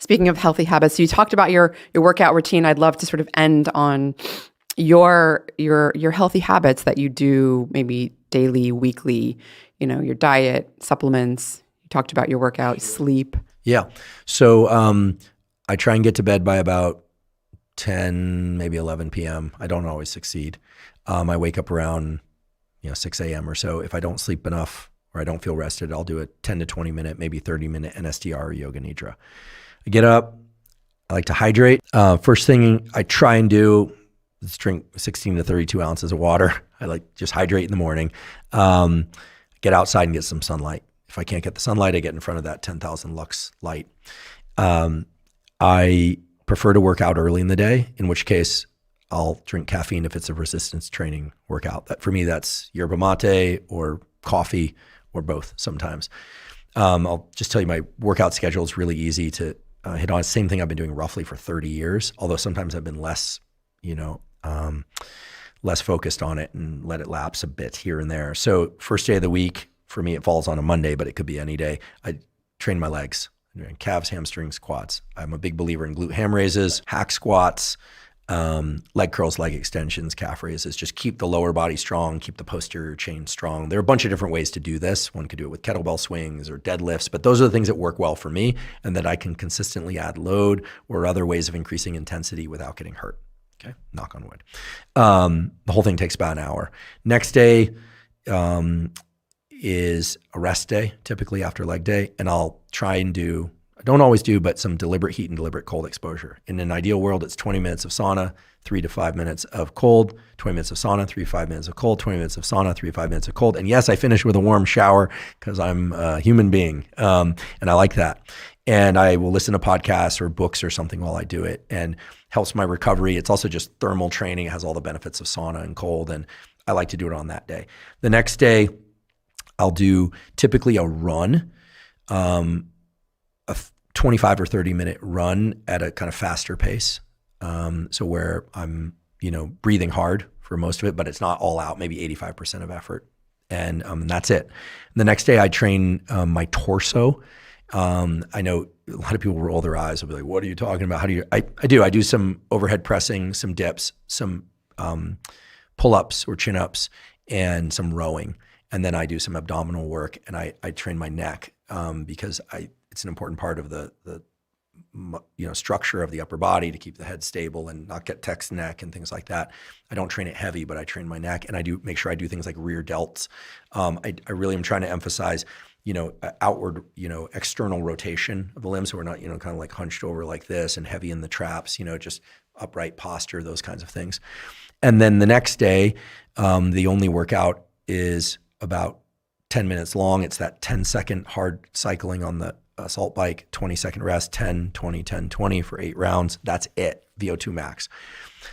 Speaking of healthy habits, so you talked about your workout routine. I'd love to sort of end on your healthy habits that you do maybe daily, weekly, your diet, supplements. You talked about your workout, sleep. Yeah. So I try and get to bed by about 10, maybe 11 p.m. I don't always succeed. I wake up around 6 a.m. or so. If I don't sleep enough or I don't feel rested, I'll do a 10 to 20 minute, maybe 30 minute NSDR or yoga nidra. I get up. I like to hydrate. First thing I try and do is drink 16 to 32 ounces of water. I like just hydrate in the morning. Get outside and get some sunlight. If I can't get the sunlight, I get in front of that 10,000 lux light. I prefer to work out early in the day, in which case I'll drink caffeine if it's a resistance training workout. For me, that's yerba mate or coffee or both sometimes. I'll just tell you my workout schedule is really easy to hit on. Same thing I've been doing roughly for 30 years, although sometimes I've been less focused on it and let it lapse a bit here and there. So first day of the week, for me, it falls on a Monday, but it could be any day. I train my legs, calves, hamstrings, quads. I'm a big believer in glute ham raises, hack squats, leg curls, leg extensions, calf raises. Just keep the lower body strong, keep the posterior chain strong. There are a bunch of different ways to do this. One could do it with kettlebell swings or deadlifts, but those are the things that work well for me and that I can consistently add load or other ways of increasing intensity without getting hurt. Okay, knock on wood. The whole thing takes about an hour. Next day is a rest day, typically after leg day, and I'll try and do, I don't always do, but some deliberate heat and deliberate cold exposure. In an ideal world, it's 20 minutes of sauna, 3 to 5 minutes of cold, 20 minutes of sauna, 3 to 5 minutes of cold, 20 minutes of sauna, 3 to 5 minutes of cold. And yes, I finish with a warm shower because I'm a human being, and I like that. And I will listen to podcasts or books or something while I do it, and helps my recovery. It's also just thermal training. It has all the benefits of sauna and cold, and I like to do it on that day. The next day, I'll do typically a run, a 25 or 30 minute run at a kind of faster pace. So where I'm, breathing hard for most of it, but it's not all out, maybe 85% of effort. And that's it. The next day I train my torso. I know a lot of people roll their eyes. They'll be like, what are you talking about? How do you, I do some overhead pressing, some dips, some pull-ups or chin-ups, and some rowing. And then I do some abdominal work, and I train my neck because it's an important part of the structure of the upper body to keep the head stable and not get text neck and things like that. I don't train it heavy, but I train my neck, and I do make sure I do things like rear delts. I really am trying to emphasize, outward, external rotation of the limbs, so we're not, kind of like hunched over like this and heavy in the traps, just upright posture, those kinds of things. And then the next day, the only workout is about 10 minutes long. It's that 10-second hard cycling on the assault bike, 20-second rest, 10, 20, 10, 20 for 8 rounds. That's it, VO2 max.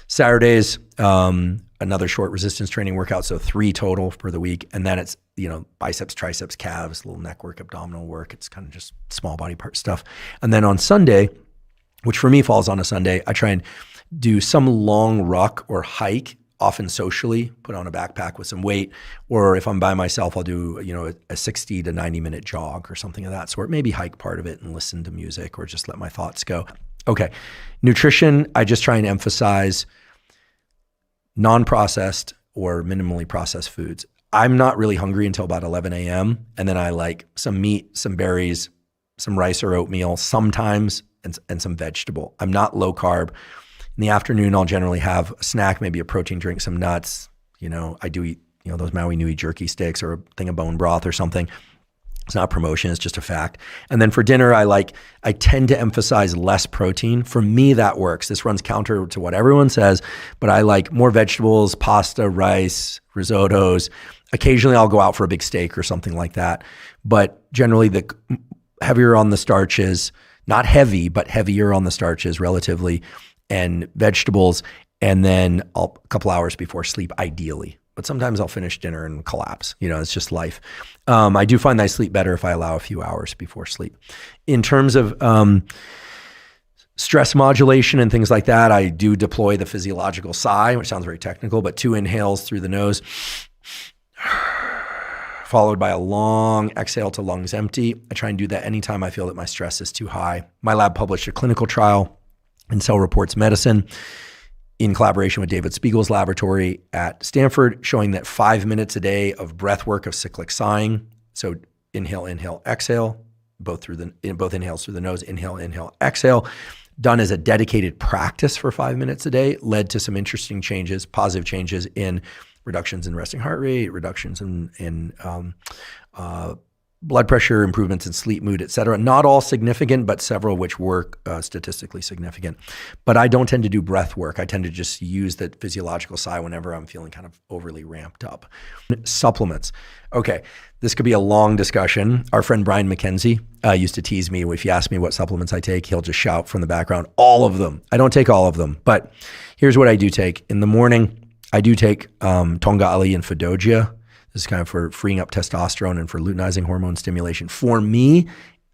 Saturdays, another short resistance training workout, so 3 total for the week. And then it's, biceps, triceps, calves, little neck work, abdominal work. It's kind of just small body part stuff. And then on Sunday, which for me falls on a Sunday, I try and do some long ruck or hike, often socially, put on a backpack with some weight, or if I'm by myself, I'll do, a 60 to 90 minute jog or something of that sort. Maybe hike part of it and listen to music or just let my thoughts go. Okay. Nutrition, I just try and emphasize non-processed or minimally processed foods. I'm not really hungry until about 11 a.m. And then I like some meat, some berries, some rice or oatmeal sometimes, and some vegetable. I'm not low carb. In the afternoon, I'll generally have a snack, maybe a protein drink, some nuts. I do eat, those Maui Nui jerky sticks or a thing of bone broth or something. It's not a promotion, it's just a fact. And then for dinner, I tend to emphasize less protein. For me, that works. This runs counter to what everyone says, but I like more vegetables, pasta, rice, risottos. Occasionally, I'll go out for a big steak or something like that. But generally, the heavier on the starches, not heavy, but heavier on the starches relatively, and vegetables, and then a couple hours before sleep, ideally. But sometimes I'll finish dinner and collapse. It's just life. I do find that I sleep better if I allow a few hours before sleep. In terms of stress modulation and things like that, I do deploy the physiological sigh, which sounds very technical, but 2 inhales through the nose, followed by a long exhale to lungs empty. I try and do that anytime I feel that my stress is too high. My lab published a clinical trial in Cell Reports Medicine in collaboration with David Spiegel's laboratory at Stanford, showing that 5 minutes a day of breath work of cyclic sighing, so inhale, inhale, exhale, both inhales through the nose, inhale, inhale, exhale, done as a dedicated practice for 5 minutes a day, led to some interesting changes, positive changes in reductions in resting heart rate, reductions in blood pressure, improvements in sleep, mood, et cetera. Not all significant, but several which were statistically significant. But I don't tend to do breath work. I tend to just use the physiological sigh whenever I'm feeling kind of overly ramped up. Supplements. Okay, this could be a long discussion. Our friend Brian McKenzie used to tease me. If you ask me what supplements I take, he'll just shout from the background, all of them. I don't take all of them, but here's what I do take. In the morning, I do take Tongali and Fidogia. This is kind of for freeing up testosterone and for luteinizing hormone stimulation. For me,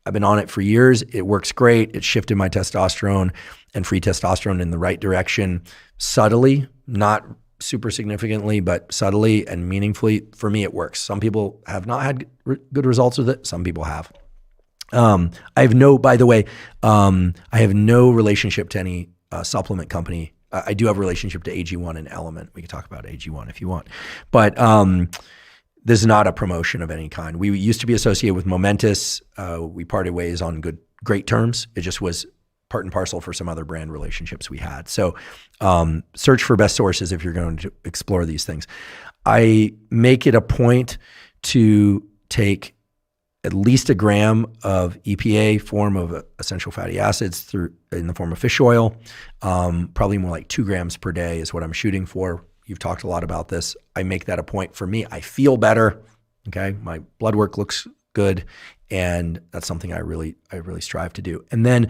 I've been on it for years. It works great. It shifted my testosterone and free testosterone in the right direction subtly, not super significantly, but subtly and meaningfully. For me, it works. Some people have not had good results with it. Some people have. I have no relationship to any supplement company. I do have a relationship to AG1 and Element. We can talk about AG1 if you want. But this is not a promotion of any kind. We used to be associated with Momentous. We parted ways on great terms. It just was part and parcel for some other brand relationships we had. So search for best sources if you're going to explore these things. I make it a point to take at least 1 gram of EPA, form of essential fatty acids, in the form of fish oil. Probably more like 2 grams per day is what I'm shooting for. You've talked a lot about this. I make that a point. For me, I feel better. Okay, my blood work looks good, and that's something I really strive to do. And then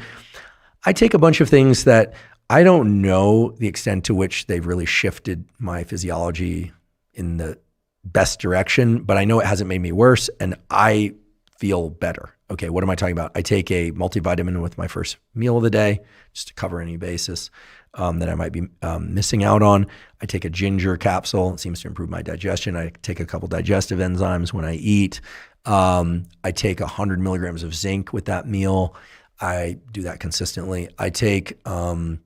I take a bunch of things that I don't know the extent to which they've really shifted my physiology in the best direction, but I know it hasn't made me worse, and I feel better. Okay, what am I talking about? I take a multivitamin with my first meal of the day just to cover any basis that I might be missing out on. I take a ginger capsule. It seems to improve my digestion. I take a couple digestive enzymes when I eat. I take 100 milligrams of zinc with that meal. I do that consistently. I take, let's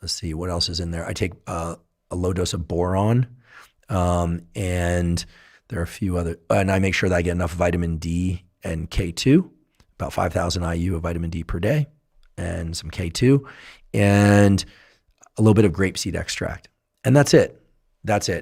see, what else is in there? I take a low dose of boron, and there are a few other, and I make sure that I get enough vitamin D and K2, about 5,000 IU of vitamin D per day, and some K2, and a little bit of grapeseed extract. And that's it. That's it.